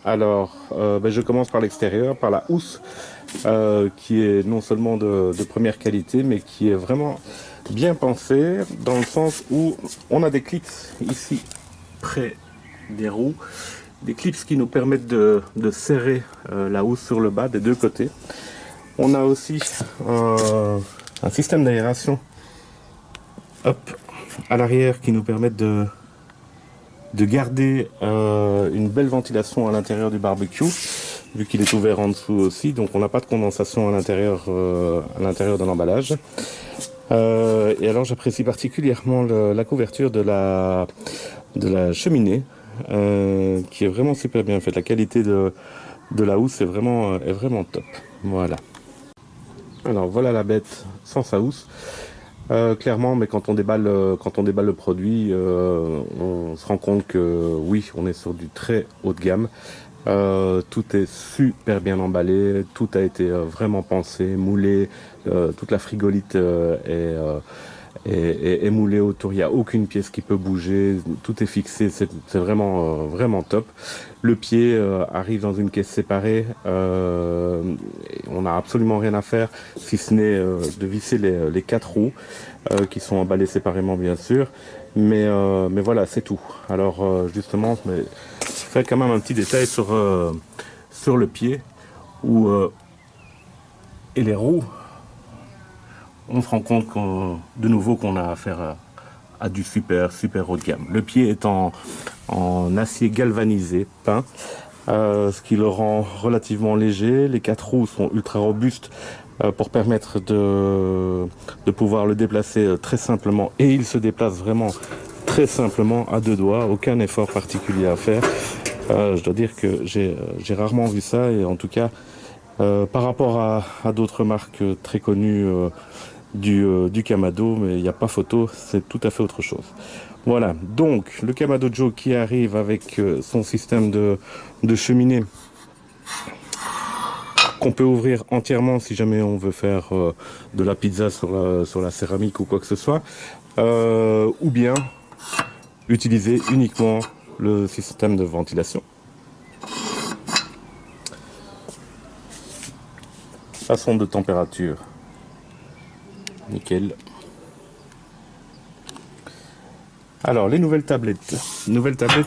Alors, je commence par l'extérieur, par la housse, qui est non seulement de première qualité, mais qui est vraiment bien pensée, dans le sens où on a des clips ici, près des roues, des clips qui nous permettent de serrer la housse sur le bas des deux côtés. On a aussi un système d'aération à l'arrière qui nous permet de garder une belle ventilation à l'intérieur du barbecue, vu qu'il est ouvert en dessous aussi, donc on n'a pas de condensation à l'intérieur de l'emballage. Et alors j'apprécie particulièrement la couverture de la cheminée, qui est vraiment super bien faite. La qualité de la housse est vraiment top. Voilà. Alors voilà la bête sans sa housse. Clairement, mais quand on déballe le produit, on se rend compte que oui, on est sur du très haut de gamme. Tout est super bien emballé, tout a été vraiment pensé, moulé, toute la frigolite est moulée autour, il n'y a aucune pièce qui peut bouger, tout est fixé, c'est vraiment top. Le pied arrive dans une caisse séparée, on n'a absolument rien à faire, si ce n'est de visser les 4 roues, qui sont emballées séparément bien sûr, mais voilà, c'est tout. Alors justement, je fais quand même un petit détail sur le pied, où et les roues, on se rend compte de nouveau qu'on a affaire à du super haut de gamme. Le pied est en acier galvanisé, peint, ce qui le rend relativement léger. Les 4 roues sont ultra robustes pour permettre de pouvoir le déplacer très simplement, et il se déplace vraiment très simplement à 2 doigts, aucun effort particulier à faire. Je dois dire que j'ai rarement vu ça, et en tout cas par rapport à d'autres marques très connues du Kamado, mais il n'y a pas photo, c'est tout à fait autre chose. Voilà, donc le Kamado Joe qui arrive avec son système de cheminée qu'on peut ouvrir entièrement si jamais on veut faire de la pizza sur la céramique ou quoi que ce soit, ou bien utiliser uniquement le système de ventilation. La sonde de température, nickel. Alors les nouvelles tablettes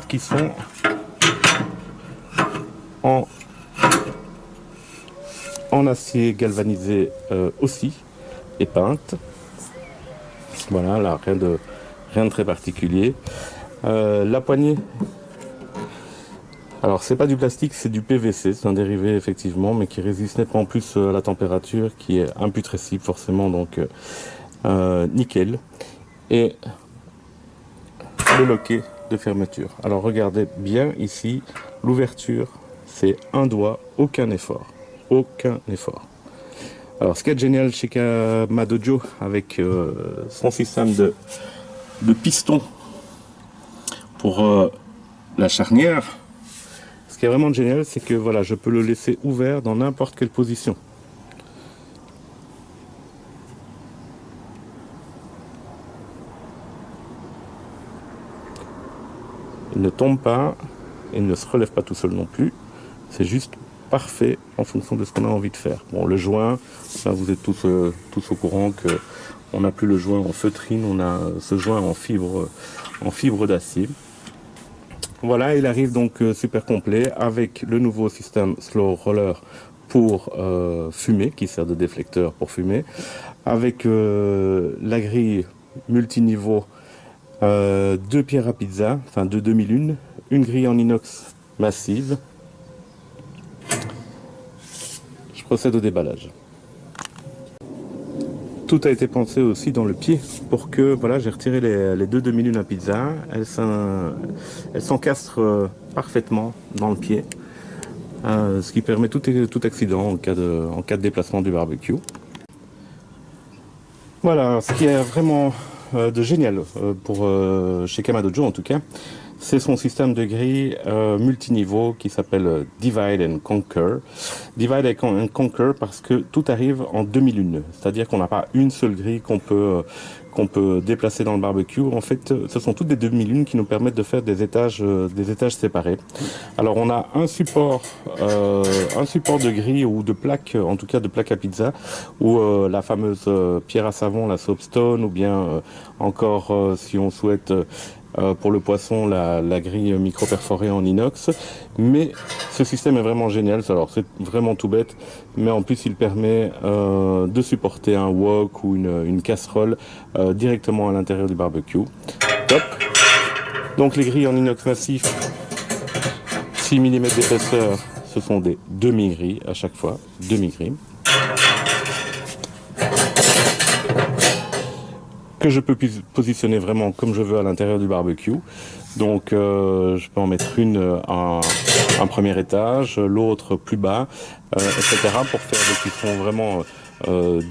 qui sont en acier galvanisé aussi, et peintes. Voilà, là rien de très particulier. La poignée, alors c'est pas du plastique, c'est du PVC, c'est un dérivé effectivement, mais qui résiste nettement plus à la température, qui est imputrescible forcément, donc nickel. Et le loquet de fermeture. Alors regardez bien ici, l'ouverture, c'est un doigt, aucun effort. Aucun effort. Alors ce qui est génial chez Kamado Joe, avec son système de piston pour la charnière, ce qui est vraiment génial, c'est que voilà, je peux le laisser ouvert dans n'importe quelle position. Il ne tombe pas, il ne se relève pas tout seul non plus. C'est juste parfait en fonction de ce qu'on a envie de faire. Bon, le joint, là vous êtes tous au courant que on n'a plus le joint en feutrine, on a ce joint en fibre d'acier. Voilà, il arrive donc super complet avec le nouveau système Slow Roller pour fumer, qui sert de déflecteur pour fumer, avec la grille multiniveau, 2 pierres à pizza, enfin de 2001, une grille en inox massive. Je procède au déballage. Tout a été pensé aussi dans le pied pour que, voilà, j'ai retiré les 2 2001 à pizza, elles s'encastrent parfaitement dans le pied, ce qui permet tout accident en cas de déplacement du barbecue. Voilà, ce qui est vraiment de génial pour chez Kamado Joe en tout cas, c'est son système de grille multiniveau qui s'appelle Divide and Conquer. Divide and Conquer parce que tout arrive en demi-lune, c'est-à-dire qu'on n'a pas une seule grille qu'on peut déplacer dans le barbecue. En fait, ce sont toutes des demi-lunes qui nous permettent de faire des étages séparés. Alors, on a un support de grille ou de plaque, en tout cas de plaque à pizza, ou la fameuse pierre à savon, la soapstone, ou bien encore, si on souhaite, pour le poisson, la grille micro-perforée en inox. Mais ce système est vraiment génial. Alors, c'est vraiment tout bête, mais en plus, il permet de supporter un wok ou une casserole directement à l'intérieur du barbecue. Top. Donc, les grilles en inox massif, 6 mm d'épaisseur, ce sont des demi-grilles à chaque fois, demi-grilles. Que je peux positionner vraiment comme je veux à l'intérieur du barbecue. Donc je peux en mettre une à un premier étage, l'autre plus bas, etc. pour faire des cuissons vraiment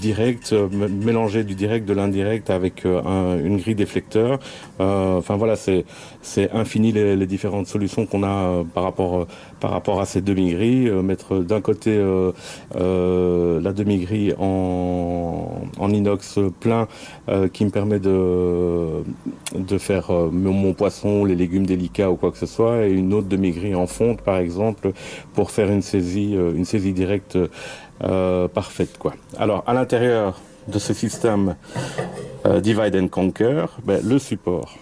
directes, mélanger du direct, de l'indirect avec une grille déflecteur. Enfin voilà, c'est infini les différentes solutions qu'on a par rapport à ces demi-grilles. Mettre d'un côté la demi-grille en inox plein qui me permet de faire mon poisson, les légumes délicats ou quoi que ce soit, et une autre demi-grille en fonte par exemple pour faire une saisie directe parfaite quoi. Alors à l'intérieur de ce système Divide and Conquer, le support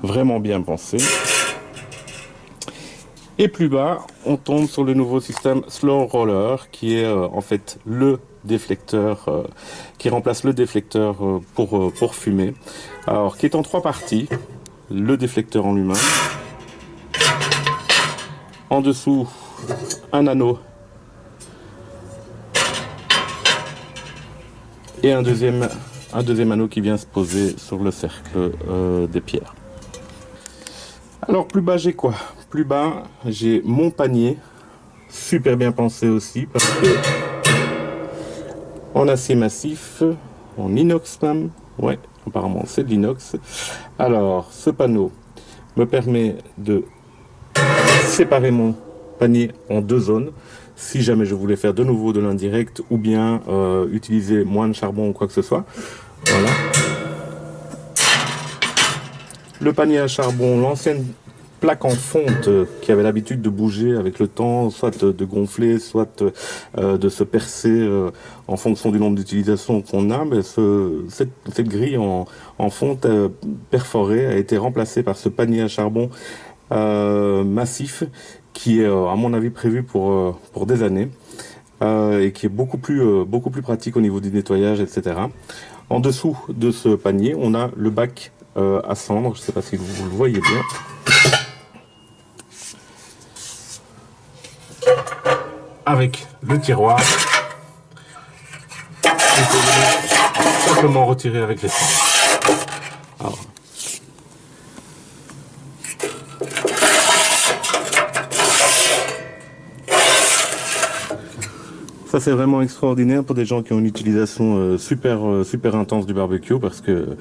vraiment bien pensé. Et plus bas, on tombe sur le nouveau système Slow Roller, qui est en fait le déflecteur, qui remplace le déflecteur pour fumer. Alors, qui est en 3 parties. Le déflecteur en lui-même. En dessous, un anneau. Et un deuxième anneau qui vient se poser sur le cercle des pierres. Alors, plus bas, j'ai quoi? Plus bas, j'ai mon panier, super bien pensé aussi, parce que en acier massif, en inox même, ouais, apparemment c'est de l'inox. Alors, ce panneau me permet de séparer mon panier en 2 zones, si jamais je voulais faire de nouveau de l'indirect, ou bien utiliser moins de charbon ou quoi que ce soit. Voilà. Le panier à charbon, l'ancienne plaque en fonte qui avait l'habitude de bouger avec le temps, soit de gonfler, soit de se percer en fonction du nombre d'utilisations qu'on a, mais cette grille en fonte perforée a été remplacée par ce panier à charbon massif qui est à mon avis prévu pour des années et qui est beaucoup plus pratique au niveau du nettoyage, etc. En dessous de ce panier, on a le bac à cendres, je ne sais pas si vous le voyez bien. Avec le tiroir, vous pouvez simplement retirer avec les cendres. Alors, ça c'est vraiment extraordinaire pour des gens qui ont une utilisation super intense du barbecue, parce que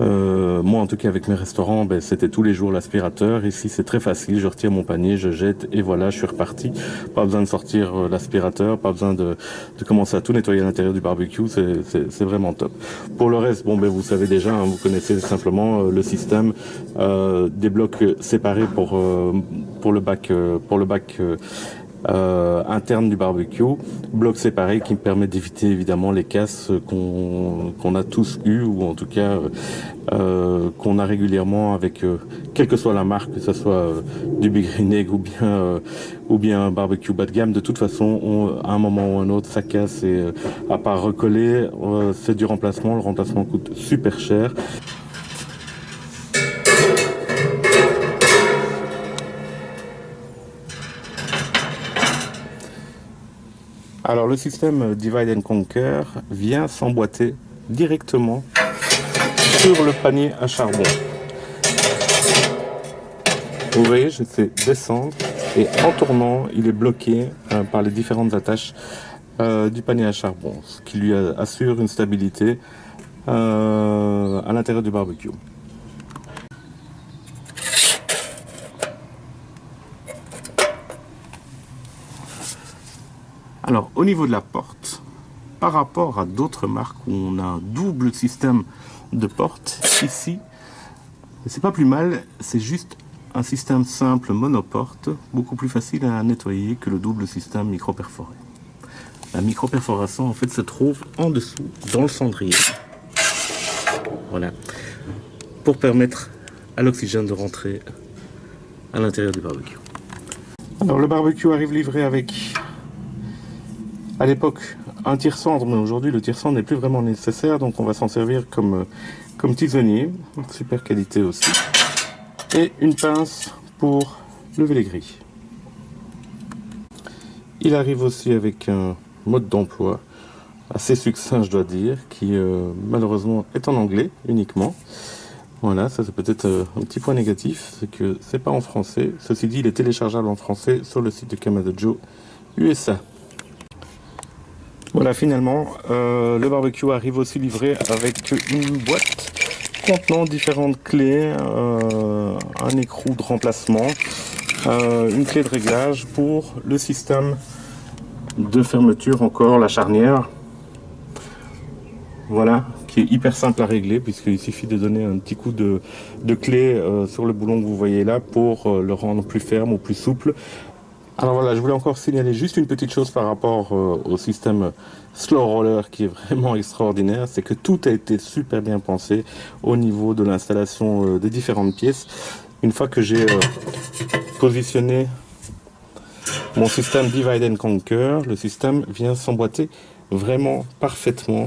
moi en tout cas avec mes restaurants, c'était tous les jours l'aspirateur. Ici c'est très facile, je retire mon panier, je jette et voilà, je suis reparti. Pas besoin de sortir l'aspirateur, pas besoin de commencer à tout nettoyer à l'intérieur du barbecue, c'est vraiment top. Pour le reste, vous savez déjà, hein, vous connaissez simplement le système des blocs séparés pour le bac interne du barbecue, bloc séparé qui me permet d'éviter évidemment les casses qu'on a tous eu, ou en tout cas qu'on a régulièrement avec quelle que soit la marque, que ce soit du Big Green Egg ou bien un barbecue bas de gamme. De toute façon, à un moment ou un autre, ça casse, et à part recoller, c'est du remplacement. Le remplacement coûte super cher. Alors le système Divide and Conquer vient s'emboîter directement sur le panier à charbon. Vous voyez, je fais descendre et en tournant, il est bloqué par les différentes attaches du panier à charbon, ce qui lui assure une stabilité à l'intérieur du barbecue. Alors, au niveau de la porte, par rapport à d'autres marques où on a un double système de porte, ici, c'est pas plus mal, c'est juste un système simple monoporte, beaucoup plus facile à nettoyer que le double système micro-perforé. La micro-perforation, en fait, se trouve en dessous, dans le cendrier. Voilà. Pour permettre à l'oxygène de rentrer à l'intérieur du barbecue. Alors, le barbecue arrive livré avec, à l'époque, un tire-cendre, mais aujourd'hui, le tire-cendre n'est plus vraiment nécessaire, donc on va s'en servir comme tisonnier. Super qualité aussi. Et une pince pour lever les grilles. Il arrive aussi avec un mode d'emploi assez succinct, je dois dire, qui malheureusement est en anglais uniquement. Voilà, ça c'est peut-être un petit point négatif, c'est que c'est pas en français. Ceci dit, il est téléchargeable en français sur le site de Kamadojo USA. Voilà, finalement, le barbecue arrive aussi livré avec une boîte contenant différentes clés, un écrou de remplacement, une clé de réglage pour le système de fermeture, encore la charnière. Voilà, qui est hyper simple à régler puisqu'il suffit de donner un petit coup de clé sur le boulon que vous voyez là pour le rendre plus ferme ou plus souple. Alors voilà, je voulais encore signaler juste une petite chose par rapport au système Slow Roller qui est vraiment extraordinaire, c'est que tout a été super bien pensé au niveau de l'installation des différentes pièces. Une fois que j'ai positionné mon système Divide and Conquer, le système vient s'emboîter vraiment parfaitement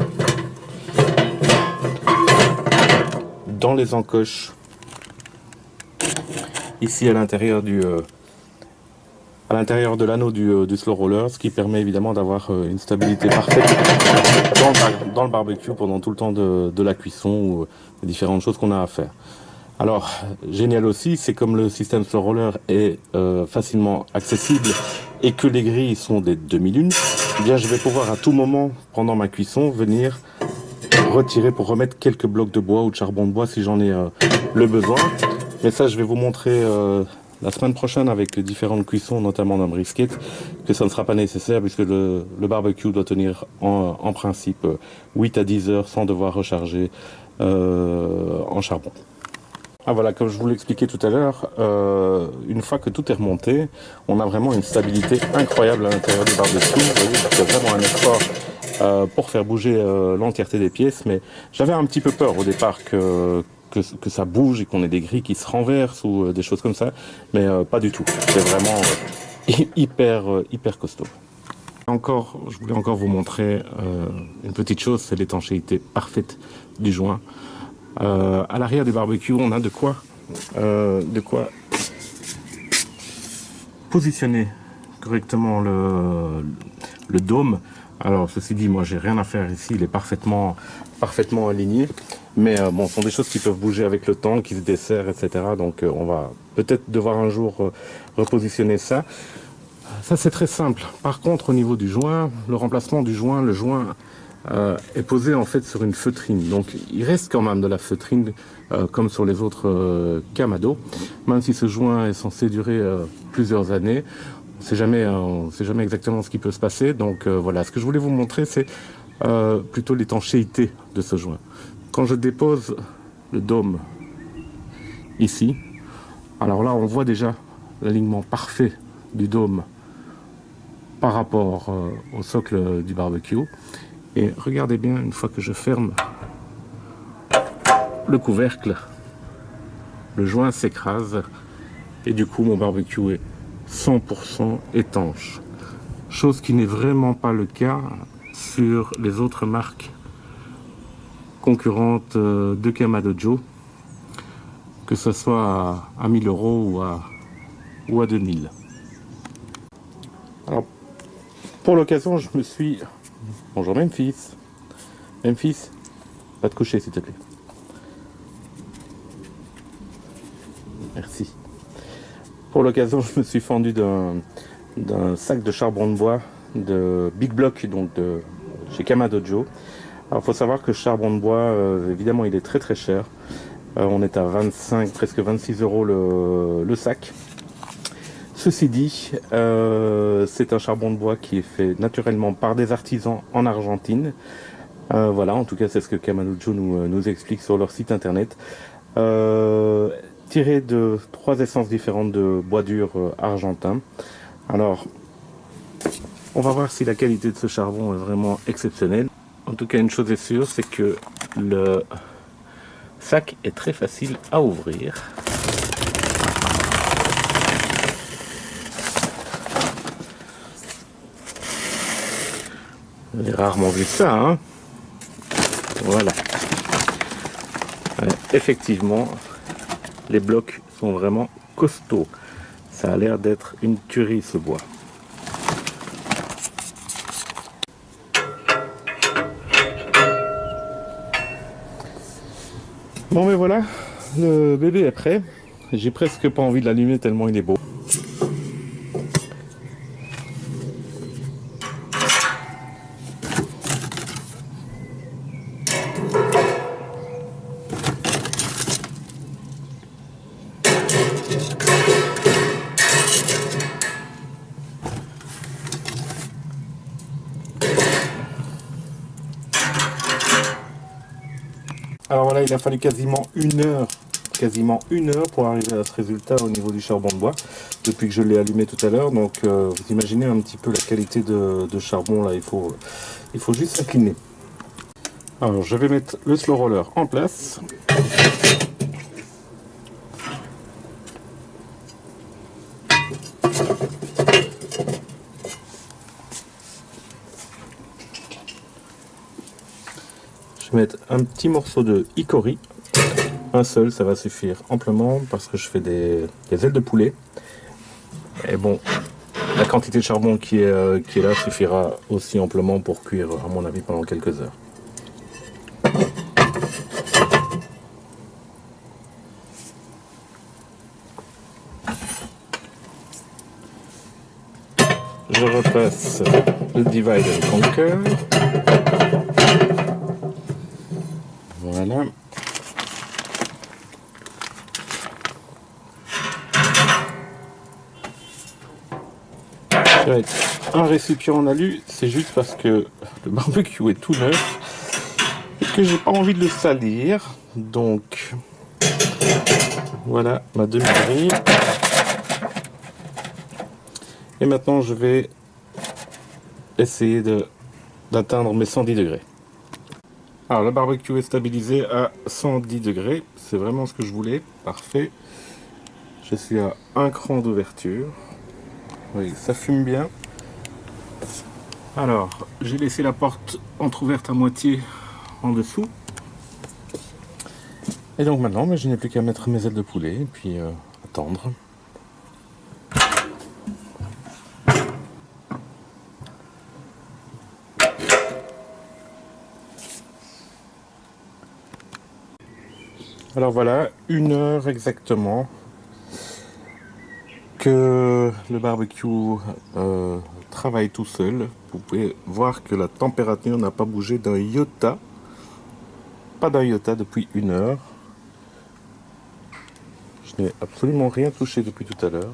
dans les encoches ici à l'intérieur de l'anneau du slow roller, ce qui permet évidemment d'avoir une stabilité parfaite dans le barbecue pendant tout le temps de la cuisson ou les différentes choses qu'on a à faire. Alors, génial aussi, c'est comme le système slow roller est facilement accessible et que les grilles sont des demi-lunes, eh bien je vais pouvoir à tout moment, pendant ma cuisson, venir retirer pour remettre quelques blocs de bois ou de charbon de bois si j'en ai le besoin. Mais ça, je vais vous montrer la semaine prochaine avec les différentes cuissons, notamment d'un brisket, que ça ne sera pas nécessaire puisque le barbecue doit tenir en principe 8 à 10 heures sans devoir recharger en charbon. Ah voilà, comme je vous l'expliquais tout à l'heure, une fois que tout est remonté, on a vraiment une stabilité incroyable à l'intérieur du barbecue. Vous voyez, ça fait vraiment un effort pour faire bouger l'entièreté des pièces, mais j'avais un petit peu peur au départ que ça bouge et qu'on ait des grilles qui se renversent ou des choses comme ça, mais pas du tout. C'est vraiment hyper costaud. Je voulais encore vous montrer une petite chose, c'est l'étanchéité parfaite du joint. À l'arrière du barbecue, on a de quoi positionner correctement le dôme. Alors ceci dit, moi j'ai rien à faire ici, il est parfaitement aligné. Mais bon, ce sont des choses qui peuvent bouger avec le temps, qui se desserrent, etc. Donc on va peut-être devoir un jour repositionner ça. Ça c'est très simple. Par contre, au niveau du joint, le remplacement du joint, le joint est posé en fait sur une feutrine. Donc il reste quand même de la feutrine comme sur les autres Kamado, même si ce joint est censé durer plusieurs années. On sait jamais exactement ce qui peut se passer. Donc voilà, ce que je voulais vous montrer, c'est plutôt l'étanchéité de ce joint. Quand je dépose le dôme ici, alors là on voit déjà l'alignement parfait du dôme par rapport au socle du barbecue. Et regardez bien, une fois que je ferme le couvercle, le joint s'écrase et du coup mon barbecue est 100% étanche. Chose qui n'est vraiment pas le cas sur les autres marques concurrentes de Kamadojo, que ce soit à 1000 € ou à 2000. Alors, pour l'occasion, je me suis... Bonjour Memphis. Memphis, va te coucher s'il te plaît. Merci. Pour l'occasion, je me suis fendu d'un sac de charbon de bois de Big Block, donc de chez Kamadojo. Alors, il faut savoir que le charbon de bois, évidemment, il est très très cher. On est à 25, presque 26 € le sac. ceci dit, c'est un charbon de bois qui est fait naturellement par des artisans en Argentine. Voilà, en tout cas c'est ce que Kamanujo nous explique sur leur site internet. Tiré de 3 essences différentes de bois dur argentin. Alors, on va voir si la qualité de ce charbon est vraiment exceptionnelle. En tout cas, une chose est sûre, c'est que le sac est très facile à ouvrir. J'ai rarement vu ça, hein. Voilà. Ouais, effectivement, les blocs sont vraiment costauds. Ça a l'air d'être une tuerie, ce bois. Bon, mais voilà, le bébé est prêt. J'ai presque pas envie de l'allumer tellement il est beau. Alors voilà, il a fallu quasiment une heure pour arriver à ce résultat au niveau du charbon de bois, depuis que je l'ai allumé tout à l'heure. Donc vous imaginez un petit peu la qualité de charbon là, il faut juste s'incliner. Alors je vais mettre le slow roller en place. Je vais mettre un petit morceau de hickory, un seul, ça va suffire amplement parce que je fais des ailes de poulet. Et bon, la quantité de charbon qui est là suffira aussi amplement pour cuire, à mon avis, pendant quelques heures. Je repasse le Divide and Conquer. Voilà. Ça va être un récipient en alu, c'est juste parce que le barbecue est tout neuf et que j'ai pas envie de le salir. Donc voilà ma demi-grille. Et maintenant je vais essayer d'atteindre mes 110 degrés. Alors le barbecue est stabilisé à 110 degrés, c'est vraiment ce que je voulais, parfait. Je suis à un cran d'ouverture. Oui, ça fume bien. Alors, j'ai laissé la porte entrouverte à moitié en dessous. Et donc maintenant, je n'ai plus qu'à mettre mes ailes de poulet et puis attendre. Alors voilà, 1 heure exactement que le barbecue travaille tout seul. Vous pouvez voir que la température n'a pas bougé d'un iota. Pas d'un iota depuis 1 heure. Je n'ai absolument rien touché depuis tout à l'heure.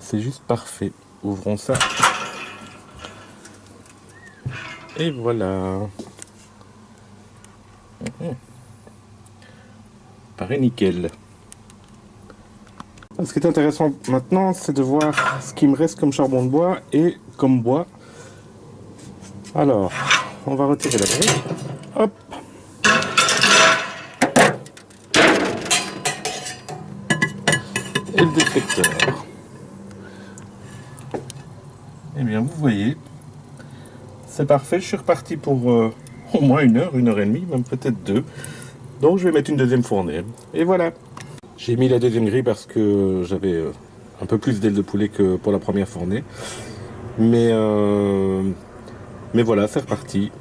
C'est juste parfait. Ouvrons ça. Et voilà. Paraît nickel. Ce qui est intéressant maintenant, c'est de voir ce qui me reste comme charbon de bois et comme bois. Alors, on va retirer la grille. Hop. Et le détecteur. Eh bien, vous voyez, c'est parfait. Je suis reparti pour au moins 1 heure, 1 heure et demie, même peut-être 2. Donc, je vais mettre une deuxième fournée. Et voilà. J'ai mis la deuxième grille parce que j'avais un peu plus d'ailes de poulet que pour la première fournée. Mais voilà, c'est reparti.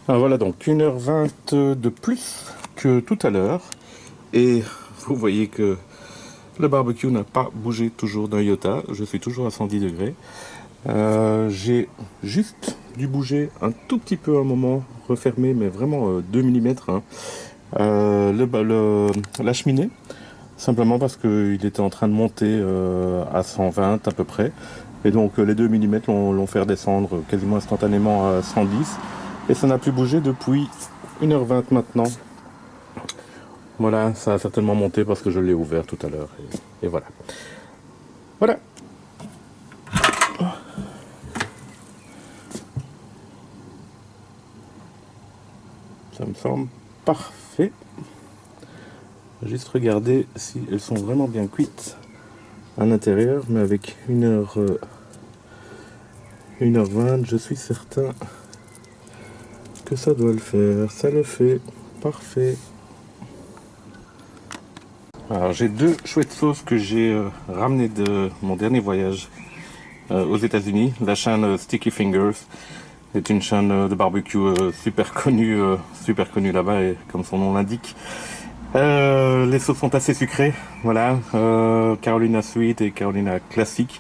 Alors voilà, donc 1h20 de plus que tout à l'heure. Et vous voyez que le barbecue n'a pas bougé toujours d'un iota. Je suis toujours à 110 degrés. J'ai juste dû bouger un tout petit peu un moment, refermer, mais vraiment 2 mm, hein. La cheminée, simplement parce qu'il était en train de monter à 120 à peu près. Et donc les 2 mm l'ont fait redescendre quasiment instantanément à 110. Et ça n'a plus bougé depuis 1h20 maintenant. Voilà, ça a certainement monté parce que je l'ai ouvert tout à l'heure. Et voilà. Voilà. Ça me semble parfait. Juste regarder si elles sont vraiment bien cuites à l'intérieur, mais avec 1h20, je suis certain que ça doit le faire. Ça le fait. Parfait. Alors j'ai deux chouettes sauces que j'ai ramenées de mon dernier voyage aux États-Unis. La chaîne Sticky Fingers est une chaîne de barbecue super connue là-bas, et comme son nom l'indique. Les sauces sont assez sucrées, voilà, Carolina Sweet et Carolina classique.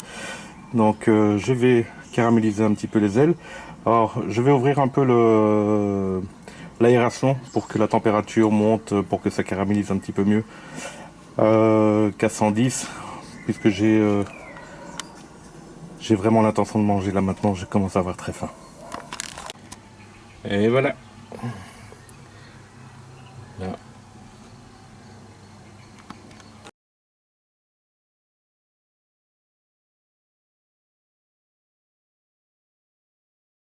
Donc je vais caraméliser un petit peu les ailes. Alors je vais ouvrir un peu l'aération pour que la température monte, pour que ça caramélise un petit peu mieux qu'à 110, puisque j'ai vraiment l'intention de manger là maintenant. Je commence à avoir très faim. Et voilà. Là,